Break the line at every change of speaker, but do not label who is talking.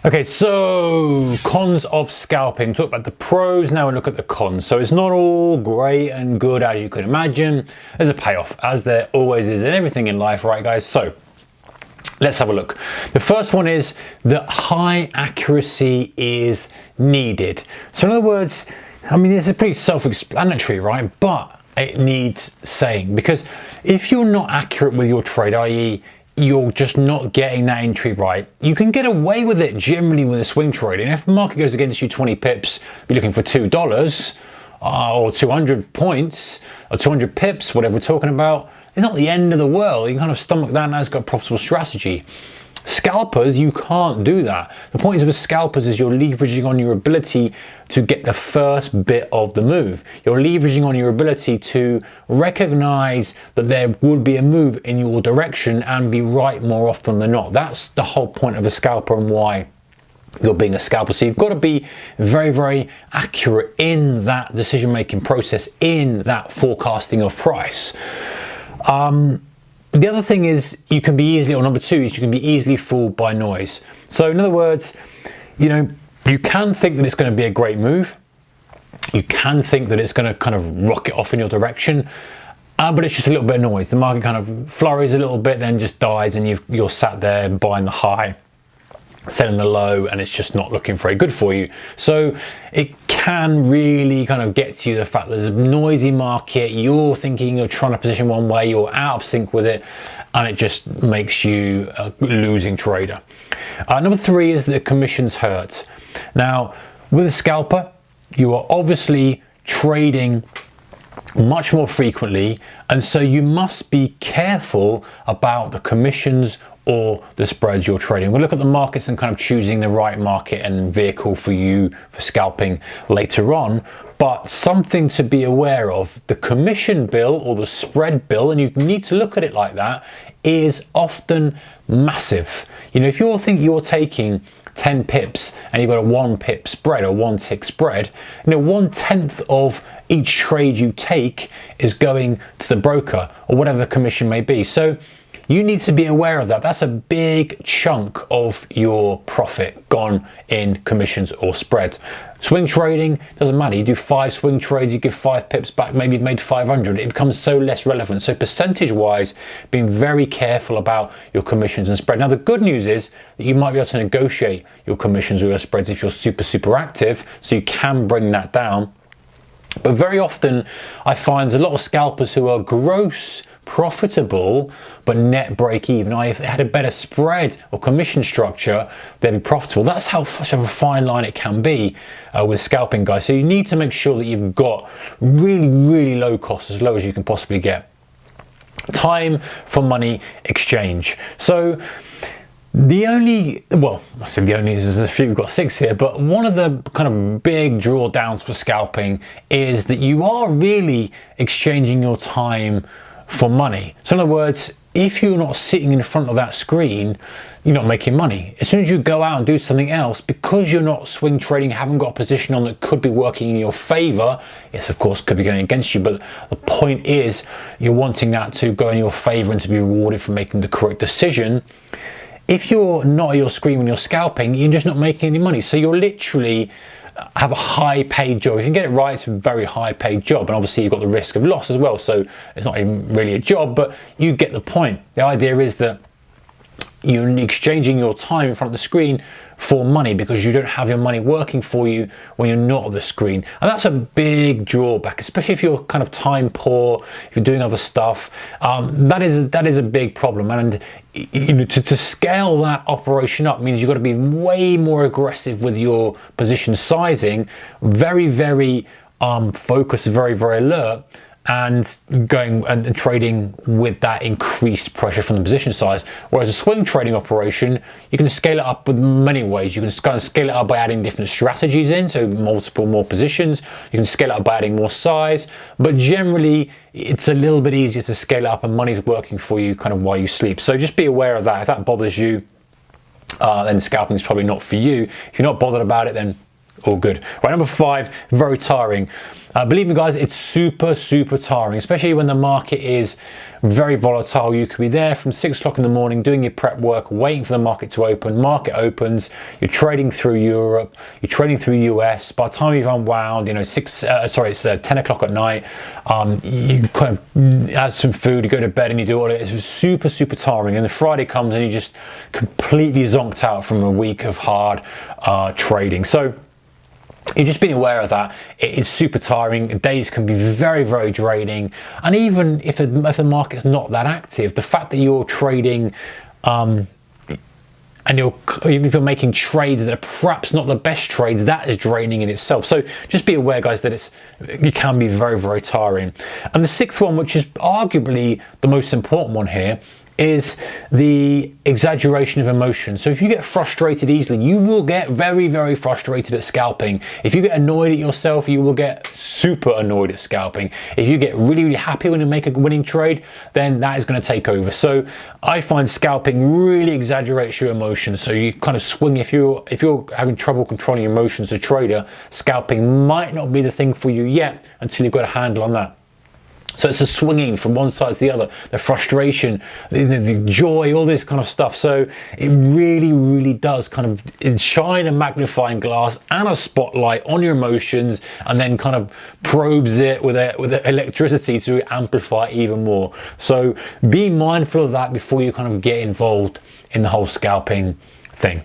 Okay, so cons of scalping. Talk about the pros, now we look at the cons. So it's not all great and good as you could imagine. There's a payoff, as there always is in everything in life, right guys? So let's have a look. The first one is that high accuracy is needed. So in other words, I mean, this is pretty self-explanatory, right? But it needs saying, because if you're not accurate with your trade, i.e. you're just not getting that entry right, you can get away with it generally with a swing trade. And if the market goes against you 20 pips, you're looking for $2 or 200 points or 200 pips, whatever we're talking about. It's not the end of the world. You can kind of stomach that, and that's got a profitable strategy. Scalpers, you can't do that. The point is with scalpers is you're leveraging on your ability to get the first bit of the move. You're leveraging on your ability to recognize that there would be a move in your direction and be right more often than not. That's the whole point of a scalper and why you're being a scalper. So you've got to be very, very accurate in that decision-making process, in that forecasting of price. The other thing is you can be easily, or number two is you can be easily fooled by noise. So in other words, you know, you can think that it's going to be a great move. You can think that it's going to kind of rocket off in your direction, but it's just a little bit of noise. The market kind of flurries a little bit, then just dies, and you're sat there buying the high, selling the low, and it's just not looking very good for you. So it can really kind of get to you, the fact that there's a noisy market, you're thinking you're trying to position one way, you're out of sync with it, and it just makes you a losing trader. Number three is that commissions hurt. Now, with a scalper, you are obviously trading much more frequently, and so you must be careful about the commissions or the spreads you're trading. We'll look at the markets and kind of choosing the right market and vehicle for you for scalping later on, but something to be aware of, the commission bill or the spread bill, and you need to look at it like that, is often massive. You know, if you're thinking you're taking 10 pips and you've got a 1 pip spread or 1 tick spread, you know, 1/10 of each trade you take is going to the broker or whatever the commission may be. So you need to be aware of that. That's a big chunk of your profit gone in commissions or spread. Swing trading, doesn't matter. You do 5 swing trades, you give 5 pips back, maybe you've made 500. It becomes so less relevant. So percentage wise, being very careful about your commissions and spread. Now the good news is that you might be able to negotiate your commissions or your spreads if you're super active, so you can bring that down. But very often I find a lot of scalpers who are gross profitable but net break even. If they had a better spread or commission structure, they'd be profitable. That's how much of a fine line it can be with scalping, guys. So you need to make sure that you've got really low costs, as low as you can possibly get. Time for money exchange. So the only, well, I say the only, there's a few, we've got 6 here, but one of the kind of big drawdowns for scalping is that you are really exchanging your time for money. So in other words, if you're not sitting in front of that screen, you're not making money. As soon as you go out and do something else, because you're not swing trading, haven't got a position on that could be working in your favor, yes, of course, could be going against you, but the point is you're wanting that to go in your favor and to be rewarded for making the correct decision. If you're not at your screen when you're scalping, you're just not making any money. So you're literally have a high paid job. If you can get it right, it's a very high paid job, and obviously you've got the risk of loss as well, so it's not even really a job, but you get the point. The idea is that you're exchanging your time in front of the screen for money because you don't have your money working for you when you're not on the screen. And that's a big drawback, especially if you're kind of time poor, if you're doing other stuff. That is a big problem. And you know, to scale that operation up means you've got to be way more aggressive with your position sizing, very focused, very alert, and going and trading with that increased pressure from the position size. Whereas a swing trading operation, you can scale it up with many ways. You can kind of scale it up by adding different strategies in, so more positions. You can scale it up by adding more size, but generally it's a little bit easier to scale it up and money's working for you kind of while you sleep. So just be aware of that. If that bothers you, then scalping is probably not for you. If you're not bothered about it, then all good. Right, number 5, very tiring. Believe me guys, it's super tiring, especially when the market is very volatile. You could be there from 6 o'clock in the morning doing your prep work, waiting for the market to open. Market opens, you're trading through Europe, you're trading through US. By the time you've unwound, you know, it's 10 o'clock at night, you kind of have some food, you go to bed and you do all it. It's super tiring. And the Friday comes and you're just completely zonked out from a week of hard trading. So you're just being aware of that. It is super tiring. Days can be very draining, and even if the market's not that active, the fact that you're trading and even if you're making trades that are perhaps not the best trades, that is draining in itself. So just be aware guys that it can be very tiring. And the 6th one, which is arguably the most important one here, is the exaggeration of emotion. So if you get frustrated easily, you will get very frustrated at scalping. If you get annoyed at yourself, you will get super annoyed at scalping. If you get really happy when you make a winning trade, then that is going to take over. So I find scalping really exaggerates your emotions. So you kind of swing. If you're having trouble controlling your emotions as a trader, scalping might not be the thing for you yet until you've got a handle on that. So it's a swinging from one side to the other, the frustration, the joy, all this kind of stuff. So it really does kind of shine a magnifying glass and a spotlight on your emotions, and then kind of probes it with electricity to amplify even more. So be mindful of that before you kind of get involved in the whole scalping thing.